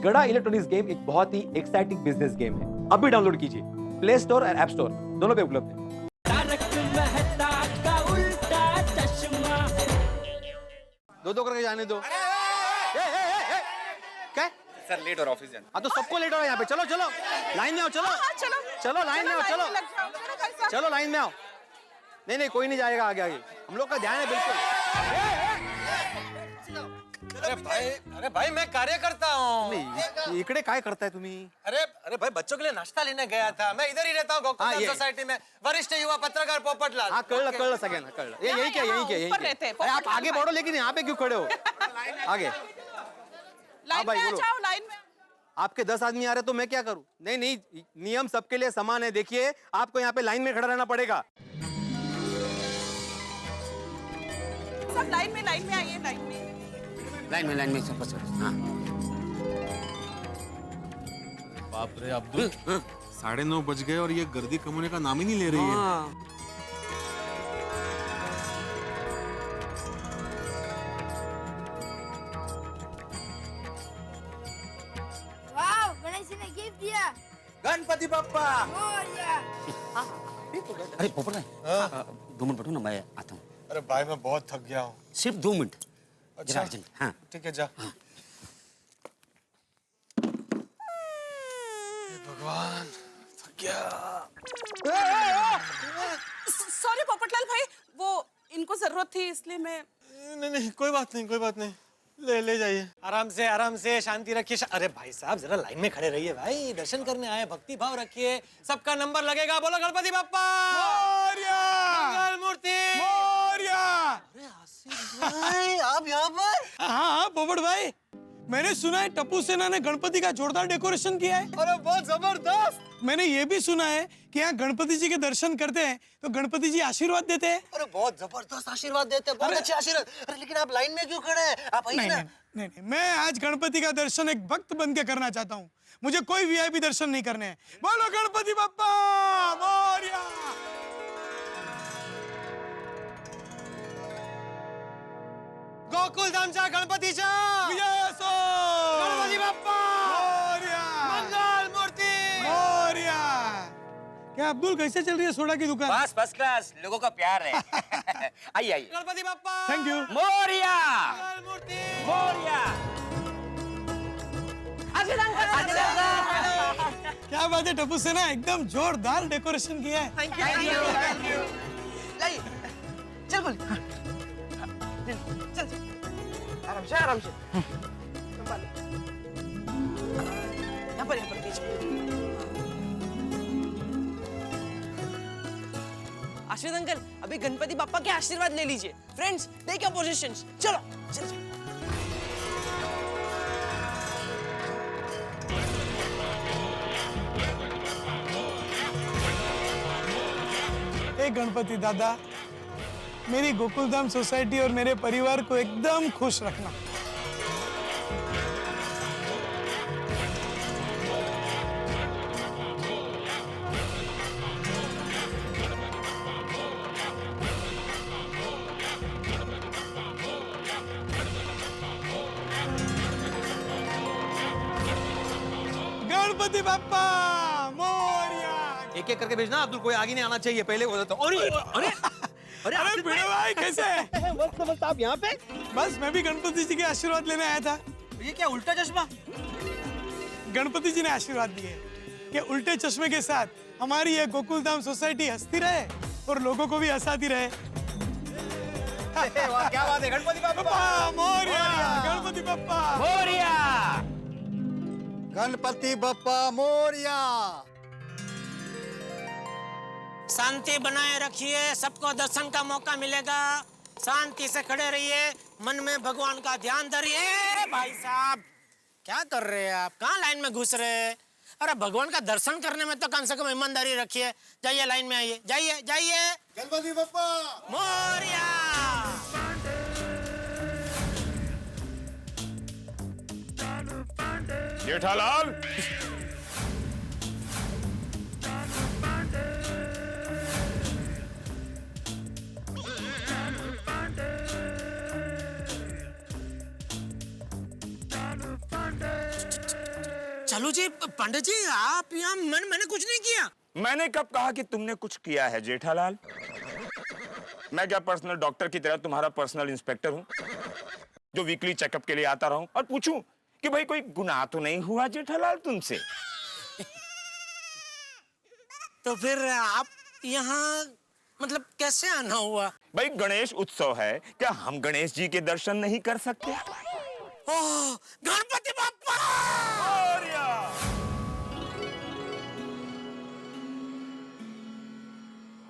गड़ा electronics game एक बहुत ही एक्साइटिंग बिजनेस गेम है। अभी डाउनलोड कीजिए, प्ले स्टोर और ऐप स्टोर दोनों पे उपलब्ध है। दो करके जाने दो। क्या सर लेट और ऑफिस जाना। हाँ तो सबको लेट हो रहा है यहाँ पे। चलो चलो लाइन में आओ। चलो चलो लाइन में आओ। चलो चलो लाइन में आओ। नहीं नहीं कोई नहीं जाएगा आगे आगे, हम लोग का ध्यान है बिल्कुल। अरे भाई मैं कार्य करता हूँ। नहीं इकडे काय करताय तुम्ही? अरे भाई बच्चों के लिए नाश्ता लेने गया था। मैं इधर ही रहता हूँ गोकुलधाम सोसाइटी में। वरिष्ठ युवा पत्रकार पोपटलाल। हाँ कळलं सगळ्यांना कळलं। ये यही क्या अरे आप आगे बढ़ो, लेकिन यहाँ पे क्यों खड़े हो? आगे लाइन में आ जाओ, लाइन में। आपके 10 आदमी आ रहे तो मैं क्या करूं? नहीं नहीं नियम सबके लिए समान है। देखिए आपको यहाँ पे लाइन में खड़ा रहना पड़ेगा। सब लाइन में आइए, लाइन में सब सर। हाँ बाप रे अब्दुल, 9:30 बज गए और ये गर्दी कम होने का नाम ही नहीं ले रही है। वाव, गणेश जी ने गिफ्ट दिया। गणपति बप्पा। अरे पोपट भाई 2 मिनट बैठो ना, मैं आता हूँ। अरे भाई मैं बहुत थक गया हूँ। सिर्फ 2 मिनट। अच्छा अर्जेंट। हाँ ठीक है जा। भगवान थक गया। सॉरी पोपटलाल भाई, वो इनको जरूरत थी इसलिए मैं। नहीं कोई बात नहीं। ले जाइए। आराम से शांति रखिए। अरे भाई साहब जरा लाइन में खड़े रहिए भाई, दर्शन करने आए, भक्ति भाव रखिए, सबका नंबर लगेगा। बोलो गणपति बप्पा मोरया। मंगल मूर्ति मोरया। अरे आसिफ भाई आप यहाँ पर? हाँ पोपट भाई, मैंने सुना है टप्पू सेना ने गणपति का जोरदार डेकोरेशन किया है। अरे बहुत जबरदस्त। मैंने ये भी सुना है कि यहाँ गणपति जी के दर्शन करते हैं तो गणपति जी आशीर्वाद देते हैं। अरे बहुत जबरदस्त आशीर्वाद देते हैं, बहुत अच्छे आशीर्वाद। अरे लेकिन आप लाइन में क्यों खड़े हैं? आप आइए ना। नहीं, मैं आज गणपति का दर्शन एक भक्त बन के करना चाहता हूँ। मुझे कोई वीआईपी दर्शन नहीं करने हैं। बोलो गणपति बप्पा मोरया। गोकुलधामच्या गणपतीच्या विजय असो। गणपति बप्पा मोरया। मंगल मूर्ति मोरया। क्या अब्दुल, कैसे चल रही है सोडा की दुकान? बस फर्स्ट क्लास, लोगों का प्यार है। आइए गणपति बप्पा थैंक यू। मोरिया मंगल मूर्ति मोरिया। क्या बात है टप्पू सेना, एकदम जोरदार डेकोरेशन किया है। Thank you. लाइए चल बोल। चल आराम से यहाँ पर बीच में। आशीर्वाद अंकल, अभी गणपति बाप्पा के आशीर्वाद ले लीजिए। Friends take your positions. चलो चल। हे गणपति दादा, मेरी गोकुलधाम सोसाइटी और मेरे परिवार को एकदम खुश रखना। गणपति बप्पा मोरया। एक करके भेजना अब्दुल, कोई आगे नहीं आना चाहिए। पहले बोला तो अरे भिड़ो भाई, कैसे है? मस्त आप यहाँ पे? बस मैं भी गणपति जी के आशीर्वाद लेने आया था। ये क्या उल्टा चश्मा? गणपति जी ने आशीर्वाद दिए कि उल्टे चश्मे के साथ हमारी ये गोकुलधाम सोसाइटी हंसती रहे और लोगों को भी हंसाती रहे। वाह क्या बात है। गणपति बप्पा मोरया। गणपति बप्पा मोरिया। गणपति बप्पा मोरया। शांति बनाए रखिए, सबको दर्शन का मौका मिलेगा। शांति से खड़े रहिए, मन में भगवान का ध्यान धरिए। भाई साहब क्या कर रहे हैं आप? कहाँ लाइन में घुस रहे हैं? अरे भगवान का दर्शन करने में तो कम से कम ईमानदारी रखिए। जाइए लाइन में आइए, जाइए। गणपति बप्पा मोरया। जेठालाल, चालू जी, पांडे जी, आप यहाँ मैंने कुछ नहीं किया। मैंने कब कहा कि तुमने कुछ किया है जेठालाल? मैं क्या पर्सनल डॉक्टर की तरह तुम्हारा पर्सनल इंस्पेक्टर हूँ जो वीकली चेकअप के लिए आता रहूं और पूछूं कि भाई कोई गुनाह तो नहीं हुआ जेठालाल तुमसे? तो फिर आप यहाँ मतलब कैसे आना हुआ? भाई गणेश उत्सव है, क्या हम गणेश जी के दर्शन नहीं कर सकते? ओह, गणपति बाप्पा!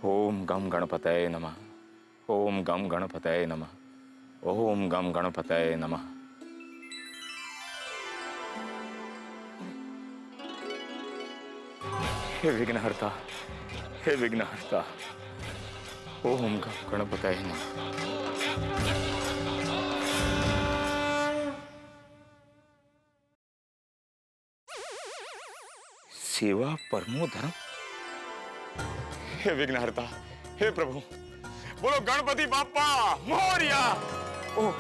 ओम गम गणपतये नमः। ओम गम गणपतये नमः। ओम गम गणपतये नमः। हे विघ्नहर्ता, हे विघ्नहर्ता, ओम गम गणपतये नमः। सेवा परमो धर्म। हे विघ्नहर्ता, हे प्रभु, बोलो गणपति बाप्पा मोरिया। ओ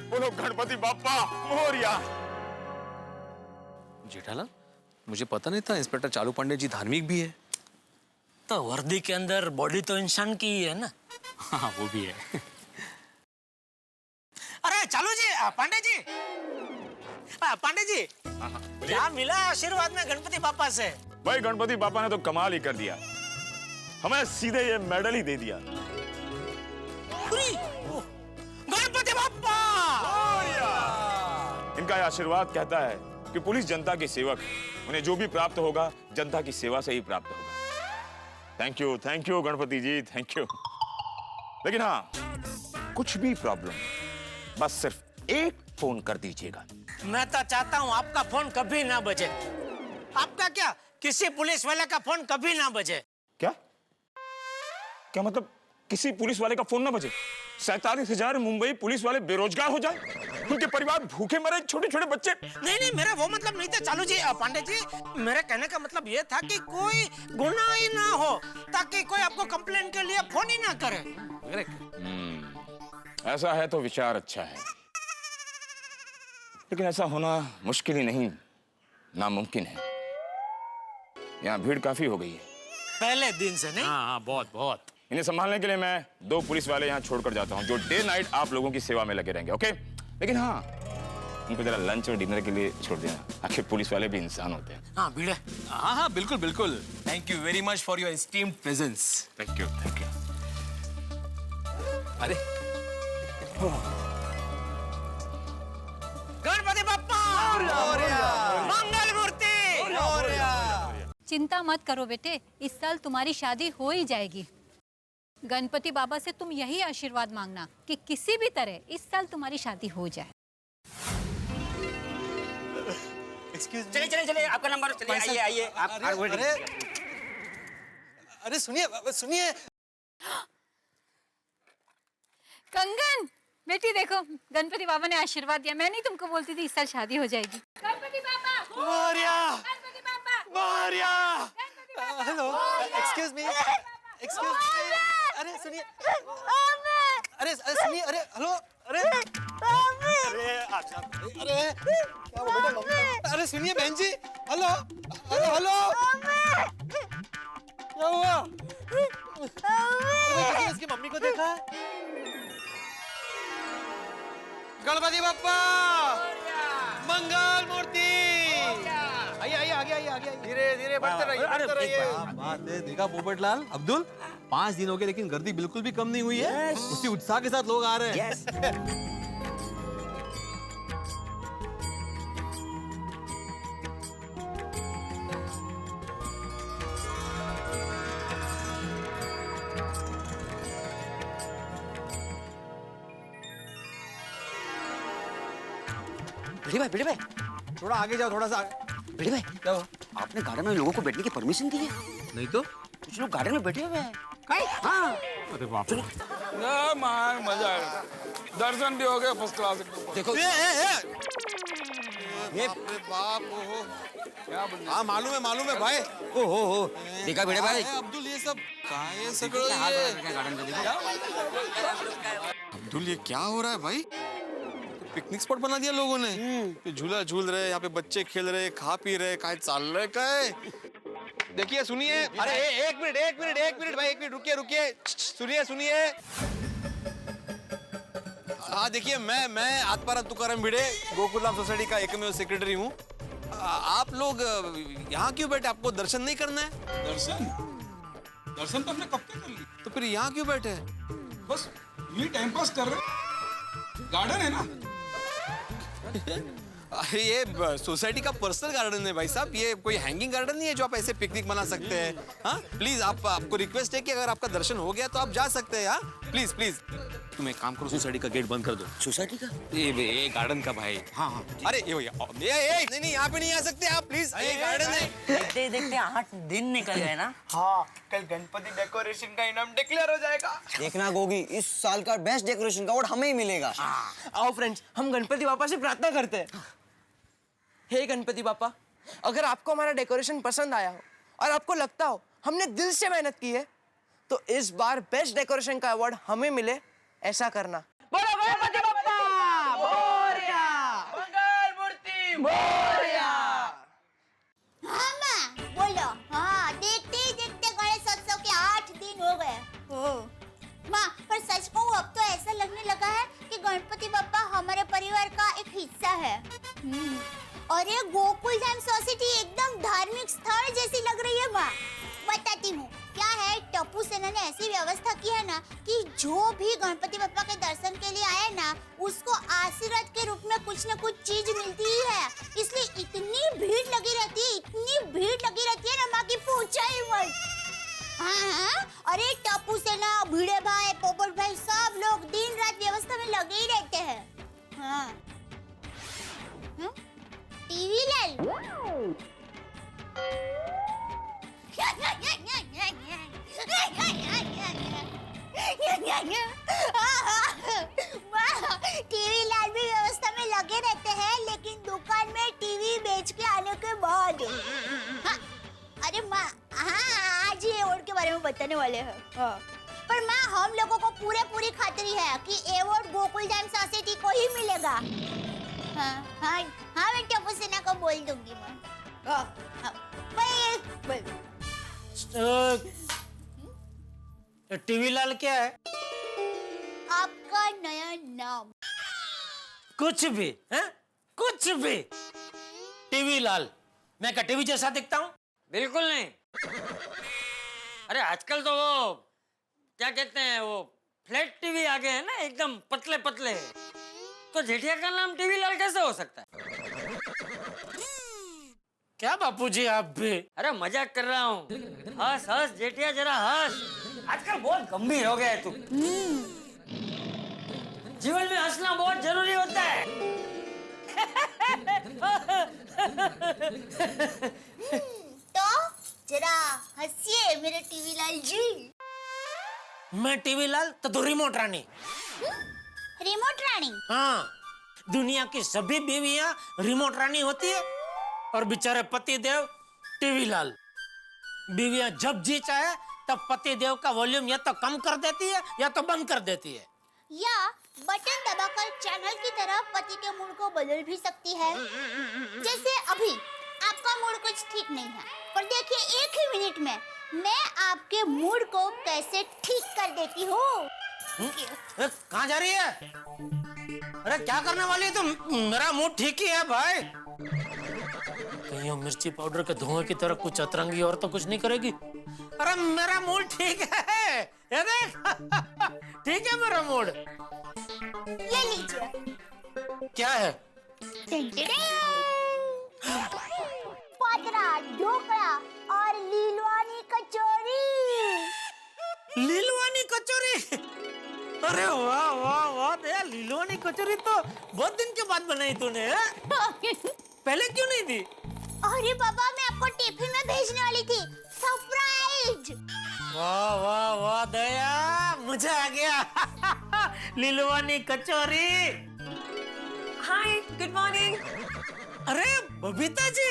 बोलो गणपति बाप्पा मोरिया। जेठालाल, मुझे पता नहीं था इंस्पेक्टर चालू पांडे जी धार्मिक भी है। तो वर्दी के अंदर बॉडी तो इंसान की ही है ना। हाँ, वो भी है। अरे चालू जी, पांडे जी, पांडे जी, क्या मिला आशीर्वाद में गणपति बाप्पा से? भाई गणपति बापा ने तो कमाल ही कर दिया, हमें सीधे ये मेडल ही दे दिया। गणपति बाप्पा! इनका यह आशीर्वाद कहता है कि पुलिस जनता के सेवक है, उन्हें जो भी प्राप्त होगा जनता की सेवा से ही प्राप्त होगा। Thank you Ganpati ji, thank you. लेकिन हाँ, कुछ भी प्रॉब्लम बस सिर्फ एक फोन कर दीजिएगा। मैं तो चाहता हूँ आपका फोन कभी ना बजे। आपका क्या, किसी पुलिस वाले का फोन कभी ना बजे। क्या क्या मतलब किसी पुलिस वाले का फोन ना बजे? 47,000 मुंबई पुलिस वाले बेरोजगार हो जाए, उनके परिवार भूखे मरे, छोटे छोटे बच्चे। नहीं, मेरा वो मतलब नहीं था चालू जी, पांडे जी, मेरे कहने का मतलब ये था कि कोई गुनाह ही ना हो, ताकि कोई आपको कंप्लेन के लिए फोन ही ना करे। ऐसा है तो विचार अच्छा है, लेकिन ऐसा होना मुश्किल ही नहीं, नामुमकिन है। यहाँ भीड़ काफी हो गई है पहले दिन से। नहीं, हाँ, बहुत बहुत। इन्हें संभालने के लिए मैं 2 पुलिस वाले यहाँ छोड़कर जाता हूँ, जो डे नाइट आप लोगों की सेवा में लगे रहेंगे। ओके, लेकिन हाँ, उनको जरा लंच और डिनर के लिए छोड़ देना, आखिर पुलिस वाले भी इंसान होते हैं। हाँ भीड़ है। हाँ, बिल्कुल बिल्कुल। Thank you very much for your esteemed presence. Thank you. अरे गणपति बाप्पा मंगल मूर्ति। चिंता मत करो बेटे, इस साल तुम्हारी शादी हो ही जाएगी। गणपति बाबा से तुम यही आशीर्वाद मांगना कि किसी भी तरह इस साल तुम्हारी शादी हो जाए। चलिए आपका नंबर, चलिए आइए आप। अरे सुनिए। कंगन बेटी देखो, गणपति बाबा ने आशीर्वाद दिया। मैं नहीं तुमको बोलती थी इस साल शादी हो जाएगी। गणपति बाबा मोरिया, गणपति बाबा मोरिया। गणपति बाबा। Hello, excuse me. अरे सुनिए, अरे सुनिए, अरे हेलो, अरे अच्छा, अरे क्या हुआ बेटा? मम्मी, अरे सुनिए बहन जी, हेलो हेलो, क्या हुआ? अरे किसी ने इसकी मम्मी को देखा? गणपति बाप्पा मंगल मूर्ति। आइए आगे। धीरे बढ़ते रहिए। बात है, देखा पोपटलाल, अब्दुल, 5 दिन हो गए लेकिन गर्दी बिल्कुल भी कम नहीं हुई है। उसी उत्साह के साथ लोग आ रहे हैं। भिड़े भाई, थोड़ा आगे जाओ, थोड़ा सा भिड़े भाई, क्या हुआ? आपने गार्डन में लोगों को बैठने की परमिशन दी है? नहीं तो कुछ लोग गार्डन में बैठे हुए हैं। हाँ, अरे बाप रे। मजा आएगा, दर्शन भी हो गया फर्स्ट क्लास। देखो ये बाप, ओहो, हाँ मालूम है भाई। ओहो, देखा भिड़े भाई, अब्दुल ये सब गार्डन पे देखो। अब्दुल ये क्या हो रहा है भाई? पिकनिक स्पॉट बना दिया लोगों ने। ये झूला झूल रहे, यहाँ पे बच्चे खेल रहे, खा पी रहे, काय चाल रहे काय? देखिए सुनिए, अरे एक मिनट भाई, एक मिनट रुकिए, सुनिए। हाँ देखिए, मैं आत्माराम तुकाराम भिड़े, गोकुलधाम सोसाइटी का एकमेव सेक्रेटरी हूँ। आप लोग यहाँ क्यों बैठे? आपको दर्शन नहीं करना है? दर्शन तो हमने कब के कर ली। तो फिर यहाँ क्यों बैठे? बस ये टाइम पास कर रहे। गार्डन है ना। अरे ये सोसाइटी का पर्सनल गार्डन है भाई साहब, ये कोई हैंगिंग गार्डन नहीं है जो आप ऐसे पिकनिक मना सकते हैं। हाँ प्लीज, आपको रिक्वेस्ट है कि अगर आपका दर्शन हो गया तो आप जा सकते हैं। हाँ प्लीज तुम एक काम करो, सोसाइटी का गेट बंद कर दो। सोसाइटी का? ये गार्डन का भाई। हाँ अरे ये भैया, नहीं यहाँ पे नहीं आ सकते आप, प्लीज। ये गार्डन है। देखते देखते 8 दिन निकल गए ना। हाँ, कल गणपति डेकोरेशन का इनाम डिक्लेयर हो जाएगा। देखना गोगी, इस साल का बेस्ट डेकोरेशन का अवार्ड हमें ही मिलेगा। आओ फ्रेंड्स, हम गणपति बापा से प्रार्थना करते हैं। हे गणपति बापा, अगर आपको हमारा डेकोरेशन पसंद आया हो और आपको लगता हो हमने दिल से मेहनत की है, तो इस बार बेस्ट डेकोरेशन का अवार्ड हमें मिले, ऐसा करना। बोलो गणपति बाप्पा मोरया, मंगल मूर्ति मोरया। हाँ माँ, बोलो। हाँ, देखते ही देखते गणेशोत्सव के 8 दिन हो गए। माँ, पर सच कहूँ अब तो ऐसा लगने लगा है कि गणपति बाप्पा हमारे परिवार का एक हिस्सा है। और ये गोकुलधाम सोसाइटी एकदम धार्मिक स्थल जैसी लग रही है माँ। बताती हूँ क्या है, टप्पू सेना ने ऐसी व्यवस्था की है ना कि जो भी गणपति बाप्पा के दर्शन के लिए आए ना, उसको आशीर्वाद के रूप में कुछ न कुछ चीज मिलती ही है। इसलिए इतनी भीड़ लगी रहती है ना माँ की पूछो ही मत। हाँ, अरे टप्पू सेना, भिड़े भाई, पोपट भाई, सब लोग दिन रात व्यवस्था में लगे ही रहते हैं। हाँ, टीवी लाल। टीवी लाल भी व्यवस्था में लगे रहते हैं, लेकिन दुकान में टीवी बेच के आने के बाद। हाँ, अरे माँ, हाँ आज ये अवार्ड के बारे में बताने वाले हैं। हाँ, पर माँ हम लोगों को पूरी खातिरी है कि अवार्ड गोकुलधाम सोसाइटी को ही मिलेगा। हाँ, मैं टप्पू सेना को बोल दूंगी मैं। टीवी लाल क्या है? आपका नया नाम। कुछ भी है, कुछ भी। टीवी लाल, मैं क्या टीवी जैसा दिखता हूँ? बिल्कुल नहीं। अरे आजकल तो वो क्या कहते हैं, वो फ्लैट टीवी आ गए हैं ना, एकदम पतले पतले। तो जेठिया का नाम टीवी लाल कैसे हो सकता है? क्या बापूजी आप भी? अरे मजाक कर रहा हूँ। हंस जेठिया, जरा हंस। आजकल बहुत गंभीर हो गया है तू। जीवन में हंसना बहुत जरूरी होता है। तो जरा हंसिए मेरे टीवी लाल जी। मैं टीवी लाल तो तू रिमोट रानी। रिमोट रानी? हाँ, दुनिया की सभी बीवियां रिमोट रानी होती है और बेचारे पति देव टीवी लाल। बीवियां जब जी चाहे तब पति देव का वॉल्यूम या तो कम कर देती है या तो बंद कर देती है, या बटन दबाकर चैनल की तरह पति के मूड को बदल भी सकती है। जैसे अभी आपका मूड कुछ ठीक नहीं है, पर देखिए 1 ही मिनट में मैं आपके मूड को कैसे ठीक कर देती हूँ। कहाँ जा रही है? अरे क्या करने वाली है तुम? मेरा मूड ठीक ही है भाई। कहीं वो मिर्ची पाउडर के धुआं की तरह कुछ अतरंगी और तो कुछ नहीं करेगी? अरे मेरा मूड ठीक है, ये देख। ठीक है मेरा मूड। ये लीजिए। क्या है? पातरा ढोकला और लीलवानी कचौरी। लीलवानी कचौरी? अरे वाह वाह वाह यार, लीलवानी कचौरी तो बहुत दिन के बाद बनाई तूने। पहले क्यों नहीं थी? अरे बाबा, मैं आपको टिफिन में भेजने वाली थी, सरप्राइज। वाह वाह वाह दया, मुझे आ गया। लीलवानी कचौरी। हाय, गुड मॉर्निंग। अरे बबीता जी।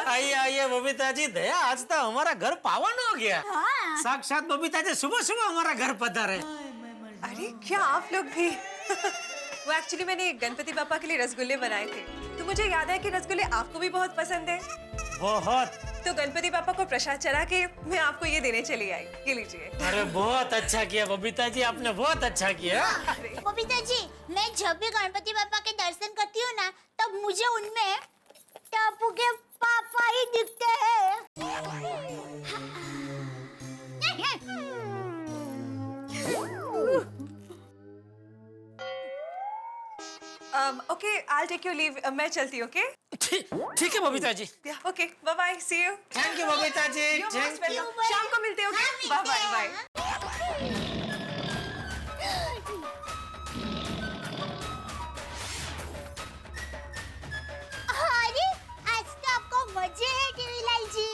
आइए आइए बबीता जी। दया, आज तो हमारा घर पावन हो गया। हाँ। साक्षात बबीता जी सुबह सुबह हमारा घर पधारे। अरे क्या आप लोग भी वो एक्चुअली मैंने गणपति पापा के लिए रसगुल्ले बनाए थे, तो मुझे याद है कि रसगुल्ले आपको भी बहुत पसंद है। बहुत। तो गणपति पापा को प्रसाद चढ़ा के मैं आपको ये देने चली आई, ये लीजिए। अरे बहुत अच्छा किया बबीता जी, आपने बहुत अच्छा किया। बबीता जी, मैं जब भी गणपति पापा के दर्शन करती हूँ ना, तब मुझे उनमें टप्पू के पापा ही दिखते हैं। Okay, I'll take your leave. मैं चलती हूँ, ओके? ठीक है Babita ji. Okay, bye bye, see you. Thank you Babita ji. Thank you. शाम को मिलते हो, ओके? Bye bye bye. अरे आज तो आपको मजे है टीवी लाल जी।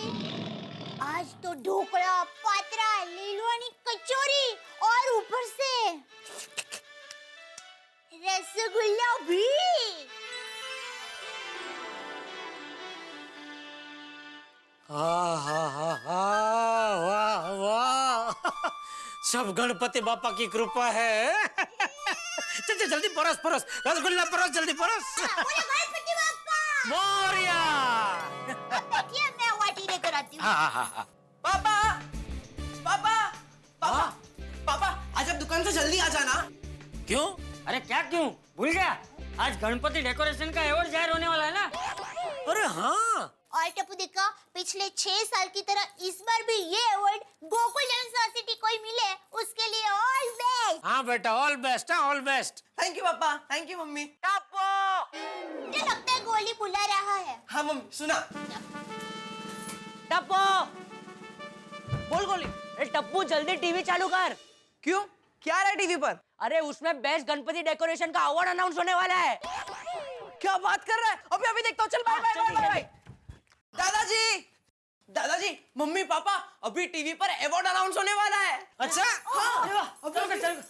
आज तो ढोकला, पात्रा, लीलवानी कचौरी और ऊपर से रसगुल्ला भी। वाह वाह, सब गणपति बापा की कृपा है। चल चल जल्दी परस परस, रसगुल्ला परस, जल्दी परस। गणपति बापा मोरिया। देखिए मैं वाटी लेकर आती हूँ। हाँ। पापा पापा पापा पापा, आज आप दुकान से जल्दी आ जाना। क्यों? अरे क्या क्यों? भूल गया? आज गणपति डेकोरेशन का अवार्ड जाहिर होने वाला है ना? अरे हाँ। और टप्पू देखा, पिछले 6 साल की तरह इस बार भी ये अवार्ड गोकुल सोसाइटी को ही मिले, उसके लिए ऑल बेस्ट। हाँ बेटा, all best, all best. Thank you पापा, थैंक यू मम्मी। मुझे लगता है गोली बुला रहा है। हाँ मम्मी, सुना। टप्पू, बोल गोली। टप्पू जल्दी टीवी चालू कर। क्यों? क्या रहा है टीवी पर? अरे उसमें बेस्ट गणपति डेकोरेशन का अवार्ड अनाउंस होने वाला है। क्या बात कर रहा है? अभी अभी देखता हूँ। चल बाय बाय बाय बाय। दादाजी, मम्मी पापा, अभी टीवी पर अवार्ड अनाउंस होने वाला है। अच्छा? हाँ। चल।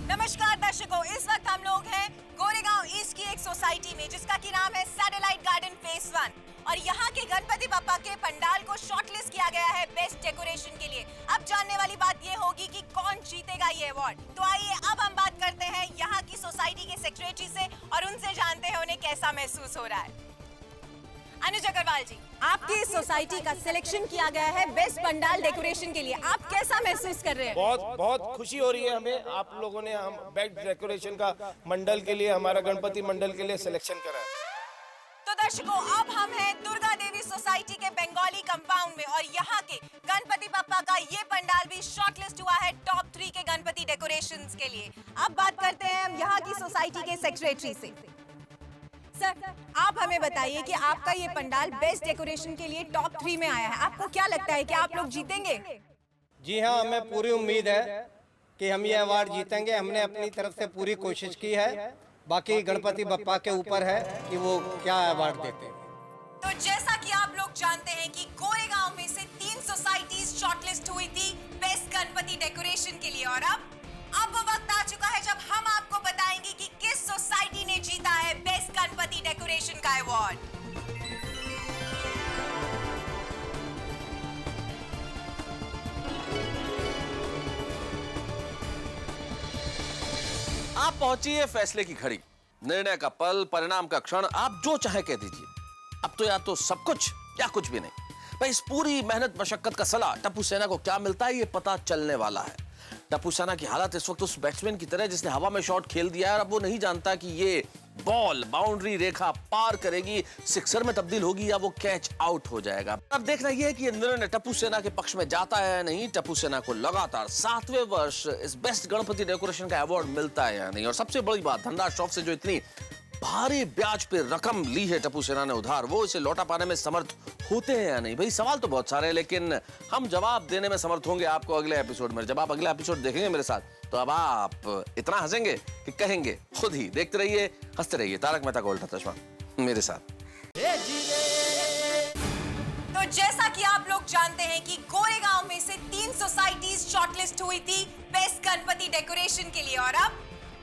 नमस्कार दर्शकों, इस वक्त हम लोग हैं गोरेगांव ईस्ट की एक सोसाइटी में जिसका की नाम है सैटेलाइट गार्डन फेज 1 और यहाँ के गणपति पापा के पंडाल को शॉर्टलिस्ट किया गया है बेस्ट डेकोरेशन के लिए। अब जानने वाली बात ये होगी कि कौन जीतेगा ये अवार्ड। तो आइए अब हम बात करते हैं यहाँ की सोसाइटी के सेक्रेटरी से और उनसे जानते हैं उन्हें कैसा महसूस हो रहा है। अनुज अग्रवाल जी, आपकी सोसाइटी का सिलेक्शन किया गया है बेस्ट पंडाल डेकोरेशन के लिए, आप कैसा महसूस कर रहे हैं? बहुत खुशी हो रही है हमें। आप लोगों ने हम बेस्ट डेकोरेशन का मंडल के लिए, हमारा गणपति मंडल के लिए सिलेक्शन करा है। तो दर्शकों, अब हम हैं दुर्गा देवी सोसाइटी के बंगाली कंपाउंड में और यहाँ के गणपति पापा का ये पंडाल भी शॉर्टलिस्ट हुआ है टॉप 3 के गणपति डेकोरेशंस के लिए। अब बात करते हैं हम यहाँ की सोसाइटी के सेक्रेटरी से। सर, आप हमें बताइए कि आपका ये पंडाल बेस्ट डेकोरेशन के लिए टॉप 3 में आया है, आपको क्या लगता है कि आप लोग जीतेंगे? जी हाँ, हमें पूरी उम्मीद है कि हम ये अवार्ड जीतेंगे। हमने अपनी तरफ से पूरी कोशिश की है, बाकी गणपति बप्पा के ऊपर है कि वो क्या अवार्ड देते हैं। तो जैसा कि आप लोग जानते हैं कि गोरेगांव में से 3 सोसाइटीज शॉर्टलिस्ट हुई थी बेस्ट गणपति डेकोरेशन के लिए और अब वो वक्त आ चुका है जब हम आपको बताएंगे कि किस सोसाइटी ने जीता है बेस्ट गणपति डेकोरेशन का अवार्ड। आप पहुंची है फैसले की घड़ी, निर्णय का पल, परिणाम का क्षण, आप जो चाहे कह दीजिए। अब तो या तो सब कुछ या कुछ भी नहीं। भाई इस पूरी मेहनत मशक्कत का सला टप्पू सेना को क्या मिलता है ये पता चलने वाला है। टप्पू सेना की हालत इस वक्त उस बैट्समैन की तरह जिसने हवा में शॉट खेल दिया है और अब वो नहीं जानता कि ये बॉल बाउंड्री रेखा पार करेगी, सिक्सर में तब्दील होगी या वो कैच आउट हो जाएगा। अब देखना यह है कि निर्णय टप्पू सेना के पक्ष में जाता है या नहीं। टप्पू सेना को लगातार 7वें वर्ष इस बेस्ट गणपति डेकोरेशन का अवार्ड मिलता है या नहीं। और सबसे बड़ी बात, धनराज ट्रॉफी से जो इतनी भारी ब्याज पे रकम ली है टप्पू सेना ने उधार, वो इसे लौटा पाने में समर्थ होते हैं या नहीं। भाई सवाल तो बहुत सारे हैं, लेकिन हम जवाब देने में समर्थ होंगे आपको अगले एपिसोड में। जब आप अगला एपिसोड देखेंगे मेरे साथ तो अब आप इतना हंसेंगे कि कहेंगे खुद ही। देखते रहिए, हंसते रहिए। तारक मेहता का उल्टा चश्मा मेरे साथ। तो जैसा कि आप लोग जानते हैं कि गोरेगांव में से 3 सोसाइटीज शॉर्टलिस्ट हुई थी बेस्ट गणपति डेकोरेशन के लिए और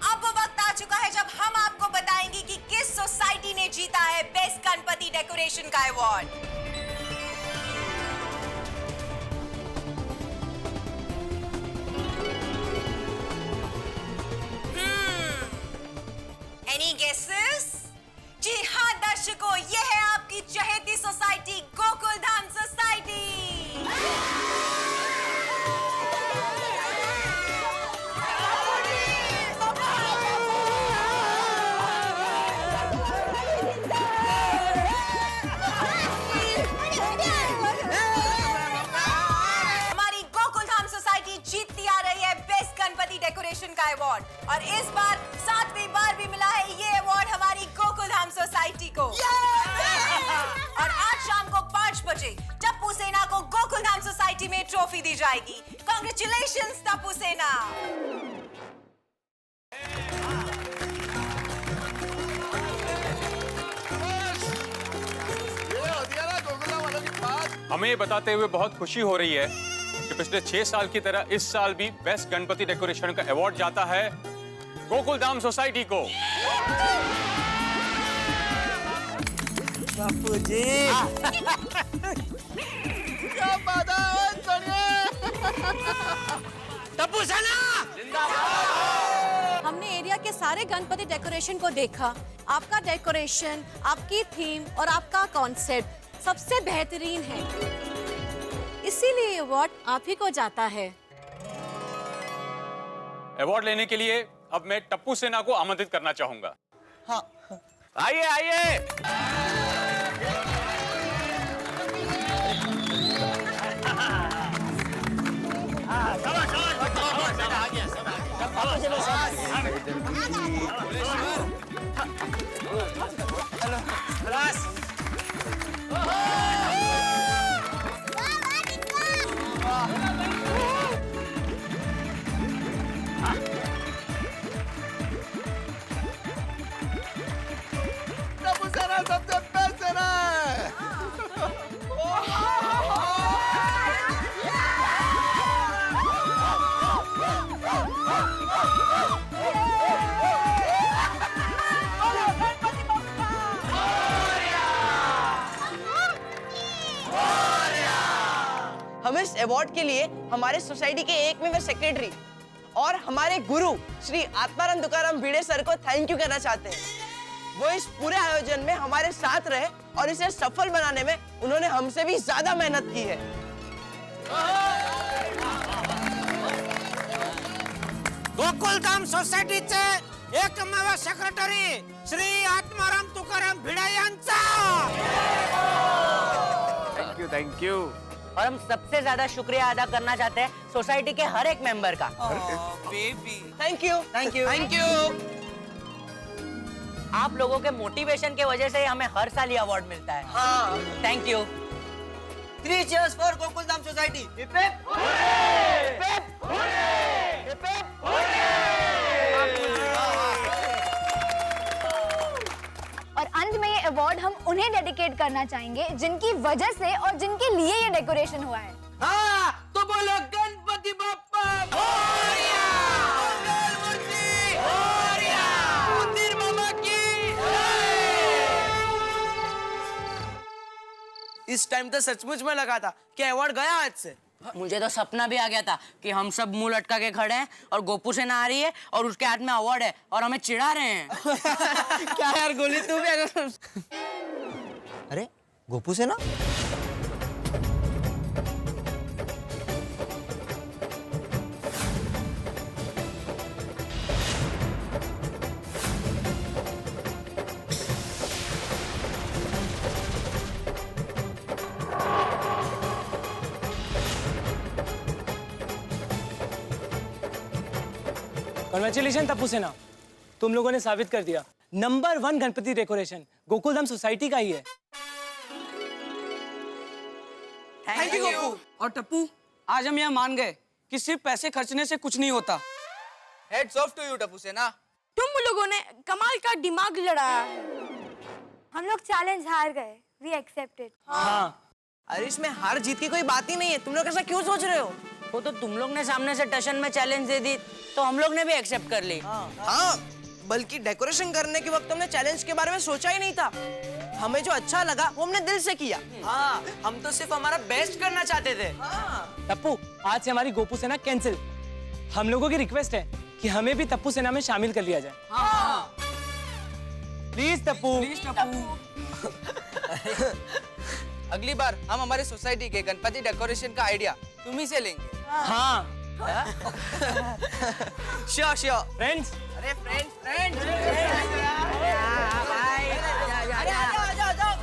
अब वो वक्त आ चुका है जब हम आपको बताएंगे कि किस सोसाइटी ने जीता है बेस्ट गणपति डेकोरेशन का अवार्ड। अवार्ड और इस बार 7वीं बार भी मिला है ये अवार्ड हमारी गोकुलधाम सोसाइटी को। और आज शाम को 5 बजे टप्पू सेना को गोकुलधाम सोसाइटी में ट्रॉफी दी जाएगी। कांग्रेचुलेशंस टप्पू सेना। हमें ये बताते हुए बहुत खुशी हो रही है कि पिछले 6 साल की तरह इस साल भी बेस्ट गणपति डेकोरेशन का अवार्ड जाता है गोकुलधाम सोसाइटी को। बापू जी क्या बात है टप्पू सेना जिंदाबाद। हमने एरिया के सारे गणपति डेकोरेशन को देखा। आपका डेकोरेशन, आपकी थीम और आपका कॉन्सेप्ट सबसे बेहतरीन है, इसीलिए अवार्ड आप ही को जाता है। अवार्ड लेने के लिए अब मैं टप्पू सेना को आमंत्रित करना चाहूंगा। हाँ आइए आइए। टप्पू सेना सबसे बेस्ट सेना है। हम इस अवार्ड के लिए हमारे सोसाइटी के एकमेव सेक्रेटरी और हमारे गुरु श्री आत्माराम तुकाराम भिड़े सर को थैंक यू कहना चाहते हैं। वो इस पूरे आयोजन में हमारे साथ रहे और इसे सफल बनाने में उन्होंने हमसे भी ज्यादा मेहनत की है। गोकुलधाम सोसायटीचे एकमेव सेक्रेटरी श्री आत्माराम तुकाराम भिडे यांचा। Thank you. और हम सबसे ज्यादा शुक्रिया अदा करना चाहते हैं सोसाइटी के हर एक मेंबर का। Baby thank you thank you thank you. आप लोगों के मोटिवेशन के वजह से हमें हर साल ये अवार्ड मिलता है। हाँ thank you. 3 cheers for Gokuldham society. और अंत में ये अवार्ड हम उन्हें डेडिकेट करना चाहेंगे जिनकी वजह से और जिनके लिए ये डेकोरेशन हुआ है। हाँ तो बोलो गणपति बप्पा मोरया, मंगलमूर्ति मोरया, मंदिर मामा की इस टाइम तो सचमुच में लगा था कि अवार्ड गया आज से। मुझे तो सपना भी आ गया था कि हम सब मुंह लटका के खड़े हैं और गोपू सेना आ रही है और उसके हाथ में अवार्ड है और हमें चिढ़ा रहे हैं। क्या यार गोली तू भी अरे गोपू सेना कॉन्ग्रेचुलेशन टप्पू सेना, तुम लोगों ने साबित कर दिया number 1 Ganpati decoration Gokuldham society का ही है। Thank you Gopu. और टप्पू, आज हम यह मान गए कि सिर्फ पैसे खर्चने से कुछ नहीं होता। Hats off to you Tappu Sena. तुम लोगों ने कमाल का दिमाग लड़ाया है। हम लोग चैलेंज हार गए, वी एक्सेप्टेड। हाँ अरे इसमें हार जीत की कोई बात ही नहीं है, तुम लोग ऐसा क्यों सोच रहे हो? वो तो तुम लोग ने सामने से टशन में चैलेंज दे दी तो हम लोग ने भी एक्सेप्ट कर ली। हाँ बल्कि डेकोरेशन करने के वक्त हमने चैलेंज के बारे में सोचा ही नहीं था। हमें जो अच्छा लगा वो हमने दिल से किया। हाँ हम तो सिर्फ हमारा बेस्ट करना चाहते थे। टप्पू, आज से हमारी गोपू सेना कैंसिल। हम लोगों की रिक्वेस्ट है कि हमें भी टप्पू सेना में शामिल कर लिया जाए। प्लीज टप्पू। अगली बार हम हमारी सोसाइटी के गणपति डेकोरेशन का आइडिया तुम्ही से लेंगे। हाँ श्योर श्योर फ्रेंड्स। अरे फ्रेंड्स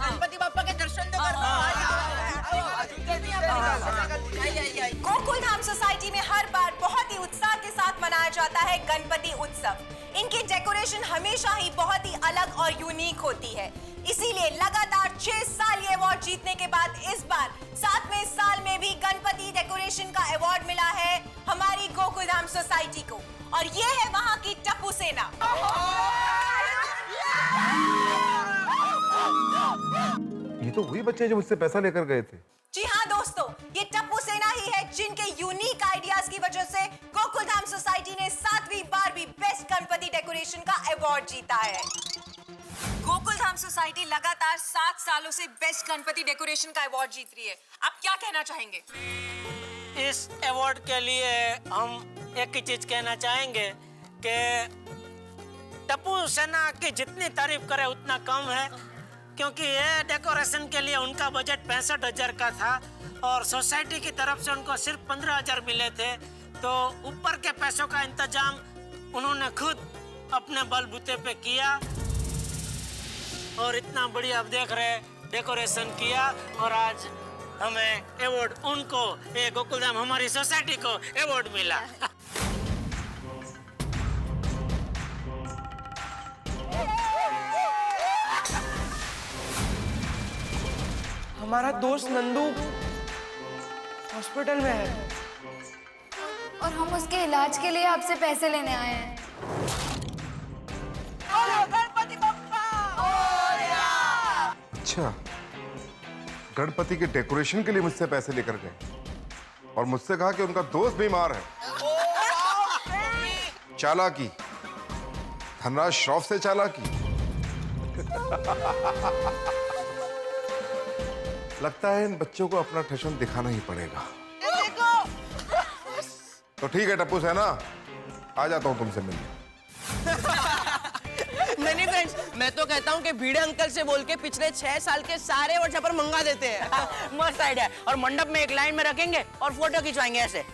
गणपति बाप्पा के दर्शन तो करना। गोकुलधाम सोसाइटी में हर बार बहुत ही उत्साह के साथ मनाया जाता है गणपति उत्सव। इनकी डेकोरेशन हमेशा ही बहुत ही अलग और यूनिक होती है, इसीलिए लगातार 6 साल ये अवार्ड जीतने के बाद इस बार 7वें साल में भी गणपति डेकोरेशन का अवार्ड मिला है हमारी गोकुलधाम सोसाइटी को, और ये है वहां की टप्पू सेना। ये तो वही बच्चे जो मुझसे पैसा लेकर गए थे। जी हाँ दोस्तों, ये टप्पू सेना ही है जिनके यूनिक आइडियाज की वजह से गोकुलधाम सोसाइटी ने 7वीं बार भी बेस्ट गणपति डेकोरेशन का अवार्ड जीता है। गोकुलधाम सोसाइटी लगातार 7 सालों से बेस्ट गणपति डेकोरेशन का अवार्ड जीत रही है। आप क्या कहना चाहेंगे? इस अवार्ड के लिए हम एक ही चीज कहना चाहेंगे कि टप्पू सेना की जितनी तारीफ करे उतना कम है, क्योंकि ये डेकोरेशन के लिए उनका बजट 65,000 का था और सोसाइटी की तरफ से उनको सिर्फ 15,000 मिले थे, तो ऊपर के पैसों का इंतजाम उन्होंने खुद अपने बलबूते पे किया और इतना बढ़िया आप देख रहे डेकोरेशन किया, और आज हमें अवार्ड उनको, ये गोकुलधाम हमारी सोसाइटी को अवार्ड मिला। हमारा दोस्त नंदू हॉस्पिटल में है और हम उसके इलाज के लिए आपसे पैसे लेने आए हैं। अच्छा, गणपति के डेकोरेशन के लिए मुझसे पैसे लेकर गए और मुझसे कहा कि उनका दोस्त बीमार है। चालाकी, धनराज श्रॉफ से चालाकी। लगता है इन बच्चों को अपना ठशन दिखाना ही पड़ेगा। तो ठीक है टप्पू सेना, आ जाता हूं तुमसे मिलने। नहीं फ्रेंड्स, मैं तो कहता हूँ कि भिड़े अंकल से बोल के पिछले 6 साल के सारे व्हाट्सएप पर मंगा देते हैं। मस्त आइडिया है। और मंडप में एक लाइन में रखेंगे और फोटो खिंचवाएंगे ऐसे।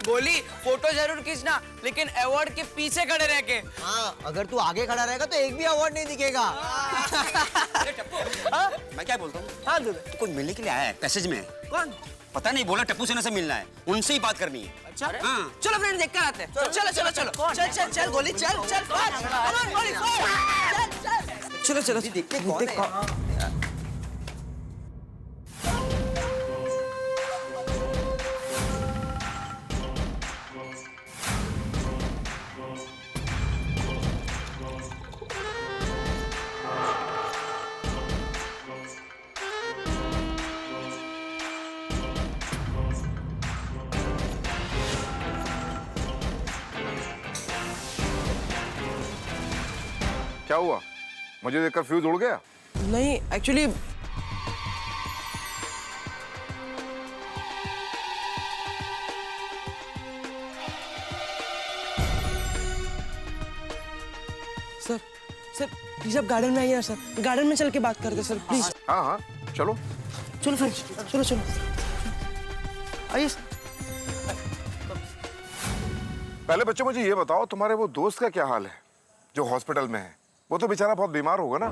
बोली फोटो जरूर खींचना, लेकिन अवार्ड के पीछे खड़े रह के। हाँ, अगर तू आगे खड़ा रहेगा तो एक भी अवार्ड नहीं दिखेगा। मैं क्या बोलता हूँ? हाँ तू कोई मिलने के लिए आया है पैसेज में? कौन? पता नहीं, बोला टप्पू सेना से मिलना है, उनसे ही बात करनी है। अच्छा, हाँ। चलो फ्रेंड देख कर आते हैं। चलो चलो चलो चल चल चल गोली चल चल चलो चलो देखते कौन है। क्या हुआ? मुझे देखकर फ्यूज उड़ गया? नहीं एक्चुअली सर प्लीज आप गार्डन में आइए ना सर, गार्डन में चल के बात करते सर प्लीज। हाँ हाँ चलो चलो फिर चलो चलो आइए। पहले बच्चों मुझे ये बताओ, तुम्हारे वो दोस्त का क्या हाल है जो हॉस्पिटल में है? वो तो बेचारा बहुत बीमार होगा ना।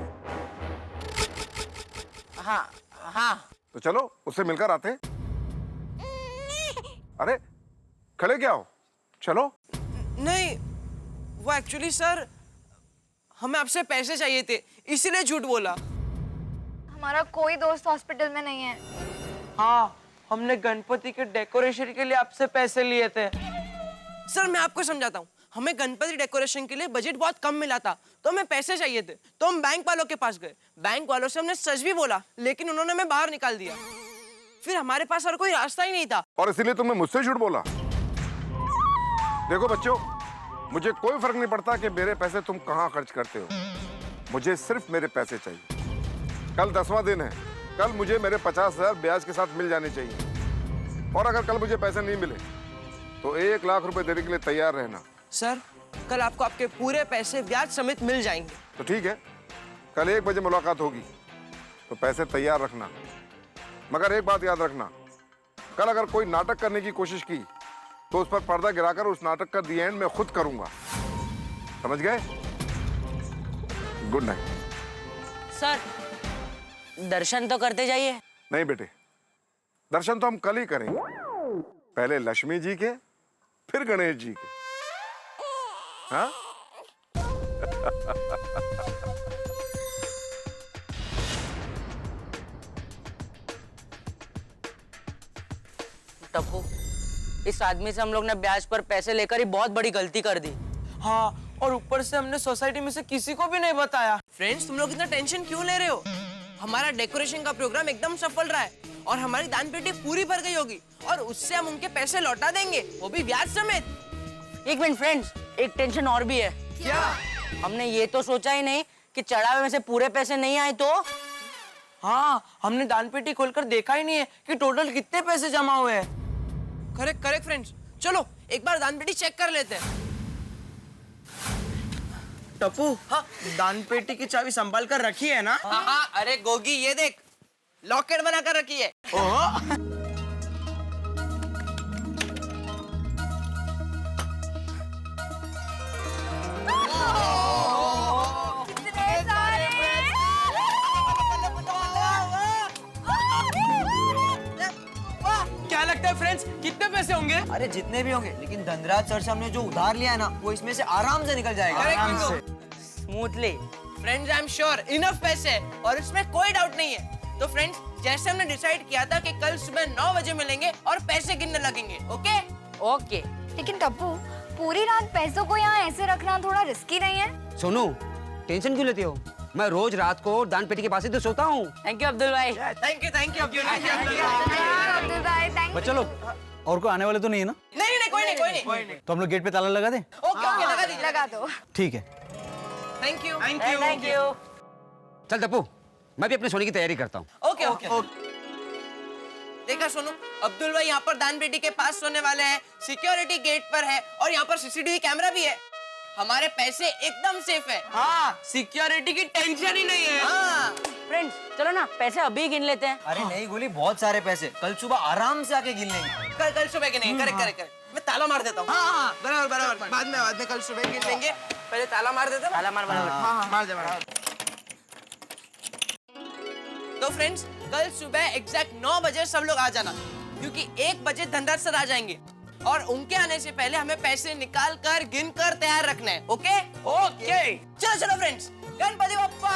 हाँ हाँ तो चलो उससे मिलकर आते हैं। अरे खड़े क्या हो, चलो। नहीं वो एक्चुअली सर हमें आपसे पैसे चाहिए थे, इसीलिए झूठ बोला। हमारा कोई दोस्त हॉस्पिटल में नहीं है। हाँ, हमने गणपति के डेकोरेशन के लिए आपसे पैसे लिए थे। सर मैं आपको समझाता हूँ, हमें गणपति डेकोरेशन के लिए बजट बहुत कम मिला था, तो हमें पैसे चाहिए थे, तो हम बैंक वालों के पास गए। बैंक वालों से हमने सच भी बोला, लेकिन उन्होंने हमें बाहर निकाल दिया। फिर हमारे पास और कोई रास्ता ही नहीं था। और इसीलिए तुमने मुझसे झूठ बोला? देखो बच्चों, मुझे कोई फर्क नहीं पड़ता कि मेरे पैसे तुम कहाँ खर्च करते हो, मुझे सिर्फ मेरे पैसे चाहिए। कल 10वां दिन है, कल मुझे मेरे 50,000 ब्याज के साथ मिल जाने चाहिए। और अगर कल मुझे पैसे नहीं मिले तो 1 लाख रुपए देने के लिए तैयार रहना। सर कल आपको आपके पूरे पैसे ब्याज समेत मिल जाएंगे। तो ठीक है, कल 1 बजे मुलाकात होगी, तो पैसे तैयार रखना। मगर एक बात याद रखना, कल अगर कोई नाटक करने की कोशिश की तो उस पर पर्दा गिराकर उस नाटक का दी एंड मैं खुद करूंगा। समझ गए? Good night. सर दर्शन तो करते जाइए। नहीं बेटे, दर्शन तो हम कल ही करेंगे। पहले लक्ष्मी जी के, फिर गणेश जी के। हाँ? टप्पू, इस आदमी से हम लोग ने ब्याज पर पैसे लेकर ही बहुत बड़ी गलती कर दी। हाँ, और ऊपर से हमने सोसाइटी में से किसी को भी नहीं बताया। फ्रेंड्स, तुम लोग इतना टेंशन क्यों ले रहे हो? हमारा डेकोरेशन का प्रोग्राम एकदम सफल रहा है और हमारी दान पेटी पूरी भर गई होगी और उससे हम उनके पैसे लौटा देंगे, वो भी ब्याज समेत। एक मिनट फ्रेंड्स, एक टेंशन और भी है। क्या? हमने ये तो सोचा ही नहीं कि चढ़ावे में से पूरे पैसे नहीं आए तो। हाँ, हमने दान पेटी खोलकर देखा ही नहीं है कि टोटल कितने पैसे जमा हुए हैं। करेक्ट करेक्ट फ्रेंड्स, चलो एक बार दान पेटी चेक कर लेते हैं। टप्पू, हाँ, दान पेटी की चाबी संभाल कर रखी है ना? हाँ हाँ, अरे गोगी ये देख, लॉकेट बना कर रखी है। कितने सारे क्या लगता है फ्रेंड्स, कितने पैसे होंगे? अरे जितने भी होंगे, लेकिन धनराज सर से हमने जो उधार लिया है ना, वो इसमें से आराम से निकल जाएगा। आराम से। Smoothly. Friends, I am sure enough पैसे और इसमें कोई डाउट नहीं है। तो फ्रेंड्स, जैसे हमने डिसाइड किया था कि कल सुबह 9 बजे मिलेंगे और पैसे गिनने लगेंगे। Okay okay. लेकिन टप्पू, पूरी रात पैसों को यहाँ ऐसे रखना थोड़ा रिस्की नहीं है? सोनू, टेंशन क्यों लेती हो? मैं रोज रात को दान पेटी के पास ही तो सोता हूँ। थैंक यू अब्दुल भाई। थैंक यू अब्दुल भाई। बच्चा लोग, और कोई आने वाले तो नहीं है ना? नहीं, कोई नहीं। तो हम लोग गेट पे ताला लगा दें? ओके, लगा दीजिए। लगा दो। ठीक है। Thank you. चल टप्पू, मैं भी अपने सोने की तैयारी करता हूँ। ओके। देखा सोनू, अब्दुल भाई यहाँ पर दान पेटी के पास सोने वाले हैं, सिक्योरिटी गेट पर है और यहाँ पर सीसीटीवी कैमरा भी है। हमारे पैसे एकदम सेफ है। हाँ, सिक्योरिटी की टेंशन ही नहीं है। हाँ। फ्रेंड्स, चलो ना पैसे अभी गिन लेते हैं। अरे नहीं गोली, बहुत सारे पैसे, कल सुबह आराम से आके गिन लेंगे। कल सुबह के नहीं, करेक्ट। मैं ताला मार देता हूँ। हाँ, बराबर। बाद में कल सुबह गिन लेंगे। पहले ताला मार देता हूँ। ताला मार बराबर। हाँ, मार दे। तो फ्रेंड्स, कल सुबह एग्जैक्ट 9 बजे सब लोग आ जाना, क्योंकि 1 बजे धनराज सर आ जाएंगे और उनके आने से पहले हमें पैसे निकाल कर गिन कर तैयार रखना है। ओके? चलो फ्रेंड्स, गणपति बप्पा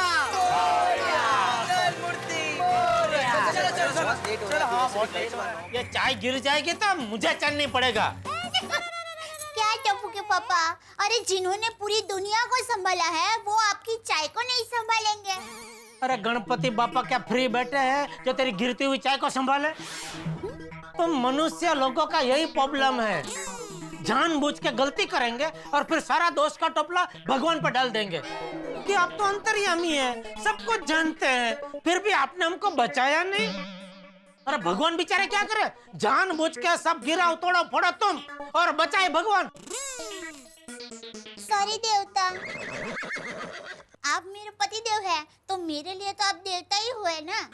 चलो। ये चाय गिर जाएगी तो मुझे चलनी पड़ेगा। क्या टप्पू के पापा, अरे जिन्होंने पूरी दुनिया को संभाला है वो आपकी चाय को नहीं संभालेंगे? अरे गणपति बापा क्या फ्री बैठे हैं जो तेरी गिरती हुई चाय को संभाले? तो मनुष्य लोगों का यही प्रॉब्लम है, जानबूझ के गलती करेंगे और फिर सारा दोष का टोपला भगवान पर डाल देंगे कि आप तो अंतर्यामी हैं, सब कुछ जानते हैं, फिर भी आपने हमको बचाया नहीं। अरे भगवान बेचारे क्या करे, जानबूझ के सब गिरा तोड़ो फोड़ो तुम और बचाए भगवान। सॉरी देवता, आप मेरे पति देव है तो मेरे लिए तो आप देवता ही हुए ना,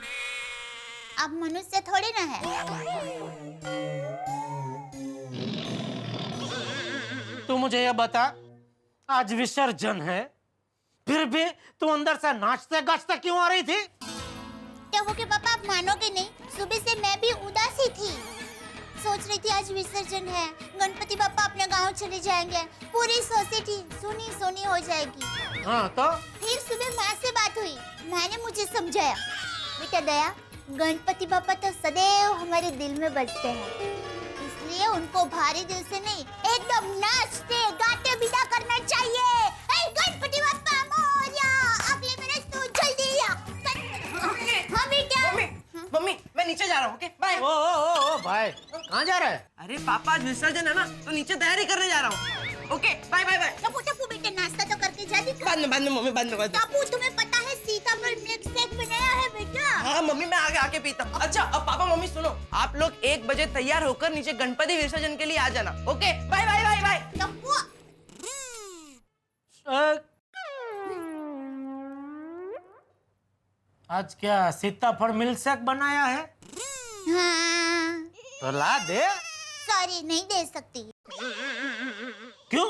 आप मनुष्य थोड़े ना है। तू मुझे ये बता, आज विसर्जन है, फिर भी तू अंदर से नाचते गाचते क्यों आ रही थी? टप्पू के पापा, आप मानोगे नहीं, सुबह से मैं भी उदासी थी। सोच रही थी आज विसर्जन है, गणपति बापा अपने गांव चले जाएंगे, पूरी सोसाइटी सुनी सुनी हो जाएगी। हाँ तो? फिर सुबह माँ से बात हुई, माँ ने मुझे समझाया, बेटा दया, गणपति बापा तो सदैव हमारे दिल में बसते हैं, इसलिए उनको भारी दिल से नहीं, एकदम नाचते गाते विदा करना चाहिए। गणपति बापा मोरया, अगले मिनट तू जल्दी आ। हाँ बेटा। मम्मी, मैं नीचे जा रहा हूँ। Okay, bye. ओ भाई, कहाँ जा रहा है? अरे पापा, आज विसर्जन है ना, तो नीचे तैयारी करने जा रहा हूँ। Okay, bye. टप्पू बेटे, नाश्ता तो करके जा दी। बाद में मम्मी, बाद में। टप्पू, तुम्हें पता है सीताफल मिल्क शेक बनाया है बेटा? हाँ मम्मी, मैं आगे पीता हूँ। अच्छा, अब पापा मम्मी सुनो, आप लोग 1 बजे तैयार होकर नीचे गणपति विसर्जन के लिए आ जाना। Okay, bye. टप्पू, आज क्या सीताफल मिल्क शेक बनाया है? हाँ। तो ला दे। सॉरी, नहीं दे सकती। क्यों?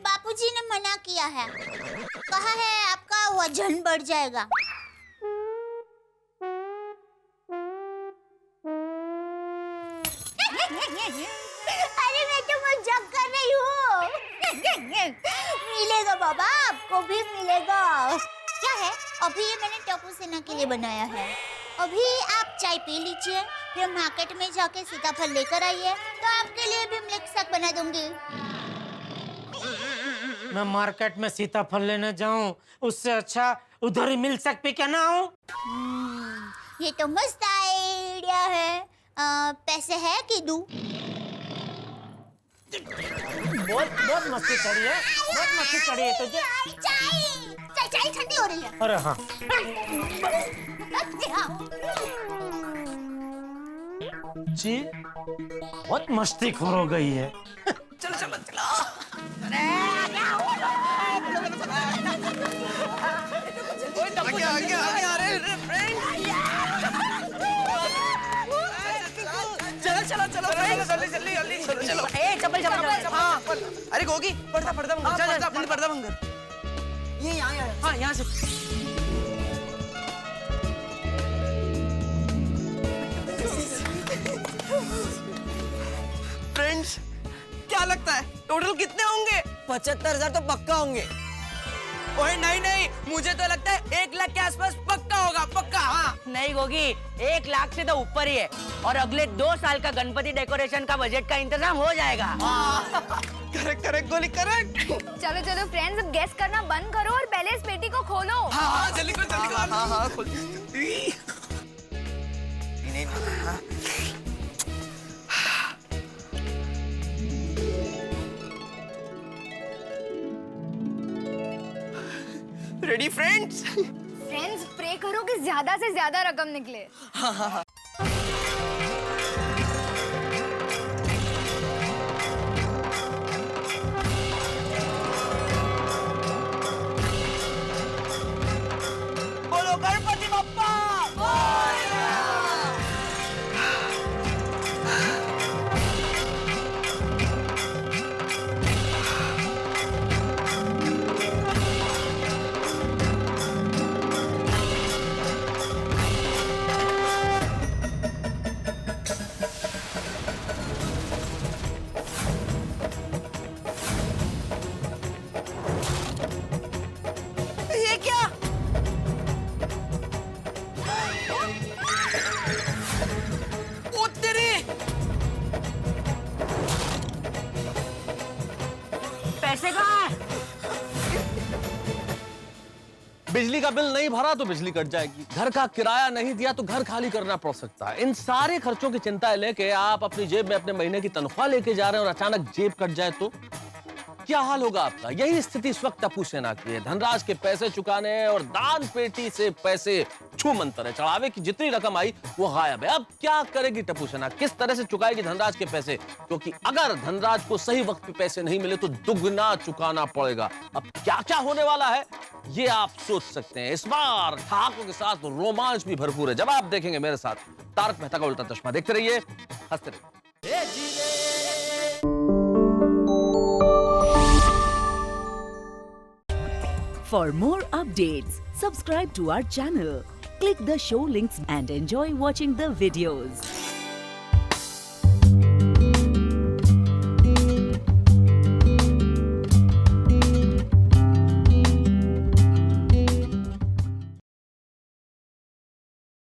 बापूजी ने मना किया है, कहा है आपका वजन बढ़ जाएगा। अरे मैं तो मजाक कर रही हूँ। बाबा आपको भी मिलेगा। क्या है, अभी ये मैंने टप्पू सेना के लिए बनाया है। अभी आप चाय पी लीजिए, फिर मार्केट में जाके सीताफल लेकर आइए, तो आपके लिए भी मिल्क शेक बना दूंगी। मैं मार्केट में सीताफल लेने जाऊं, उससे अच्छा उधर ही मिल्क शेक पी के ना आऊं। ये तो मस्त आइडिया है। पैसे है कि दूं? बहुत मस्ती चढ़ी है, बहुत मस्ती चढ़ी है तुझे। चाय ठंडी हो रही है। अरे हाँ। जी बहुत मस्ती खोर हो गई है। चलो चलो चलो। चलो चलो जल्दी जल्दी जल्दी चलो चलो। चप्पल हाँ अरे गोगी पर्दा पर्दा मंगर, जा जा जल्दी पर्दा मंगर। ये यहाँ हाँ यहाँ से। फ्रेंड्स क्या लगता है टोटल कितने होंगे? 75,000 तो पक्का होंगे। ओए नहीं नहीं, मुझे तो लगता है 1 लाख के आसपास पक्का होगा, पक्का। हाँ नहीं गोगी, 1 लाख से तो ऊपर ही है, और अगले 2 साल का गणपति डेकोरेशन का बजट का इंतजाम हो जाएगा। करेक्ट करेक्ट गोली करेक्ट। चलो चलो फ्रेंड्स, अब गेस करना बंद करो और पहले इस पेटी को खोलो। हाँ जल्दी करो जल्दी करो। हाँ हाँ खोल। Ready friends? फ्रेंड्स प्रे करो कि ज्यादा से ज्यादा रकम निकले। हाँ हाँ हाँ। बोलो गणपति बप्पा। ये क्या? ओ तेरे! पैसे कहाँ हैं? बिजली का बिल नहीं भरा तो बिजली कट जाएगी, घर का किराया नहीं दिया तो घर खाली करना पड़ सकता है। इन सारे खर्चों की चिंता लेके आप अपनी जेब में अपने महीने की तनख्वाह लेके जा रहे हैं और अचानक जेब कट जाए तो क्या हाल होगा आपका? यही स्थिति इस वक्त टप्पू सेना की है। धनराज के पैसे चुकाने और दान पेटी से पैसे छू मंतर है। चढ़ावे की जितनी रकम आई वो गायब है। अब क्या करेगी टप्पू सेना? किस तरह से चुकाएगी धनराज के पैसे? क्योंकि अगर धनराज को सही वक्त पे पैसे नहीं मिले तो दुगना चुकाना पड़ेगा। अब क्या क्या होने वाला है ये आप सोच सकते हैं। इस बार ठहाकों के साथ रोमांच भी भरपूर है। जब आप देखेंगे मेरे साथ तारक मेहता का उल्टा चश्मा, देखते रहिए, हंसते रहिए। For more updates, subscribe to our channel, click the show links and enjoy watching the videos.